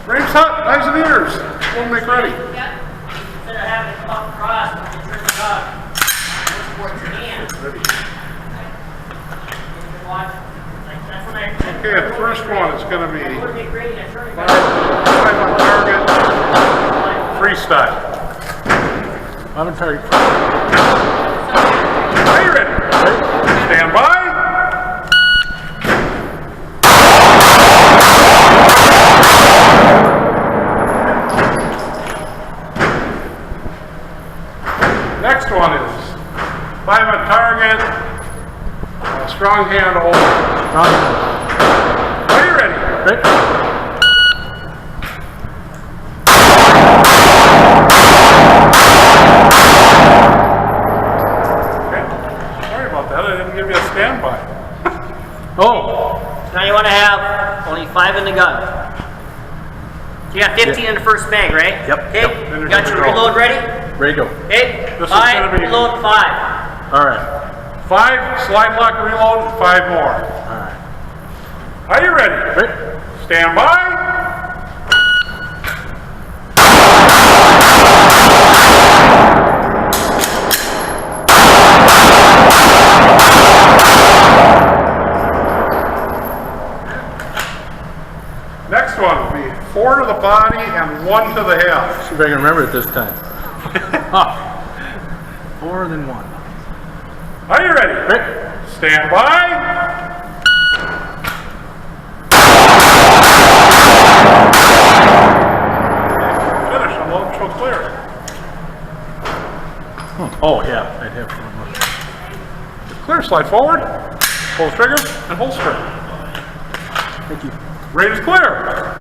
Frame's hot, eyes and ears. We'll make ready. Yep. Instead of having it come up across, you turn the dog. Look towards your hand. Ready. Okay, Okay, the first one is going to be five five on target, freestyle. I'm in target. Are you ready? Stand by. Next one is five on target, strong handle. Are you ready? Right. Okay. Sorry about that. I didn't give you a standby. Oh. Now you want to have only 5 in the gun. You got 15 in the first mag, right? Yep. Okay. Yep. Then You you're got good your to go. reload ready? Ready to go. Okay. This is 5, gonna be- reload 5. All right. 5, slide lock, reload, 5 more. All right. Are you ready? Right. Stand by. Next one will be 4 to the body and 1 to the head. See if I can remember it this time. Ah. 4 than 1. Are you ready? Right. Stand by. Finish. I'm low control clear. Oh yeah, I'd have to. Clear. Slide forward. Pull the trigger and hold straight. Thank you. Range is clear.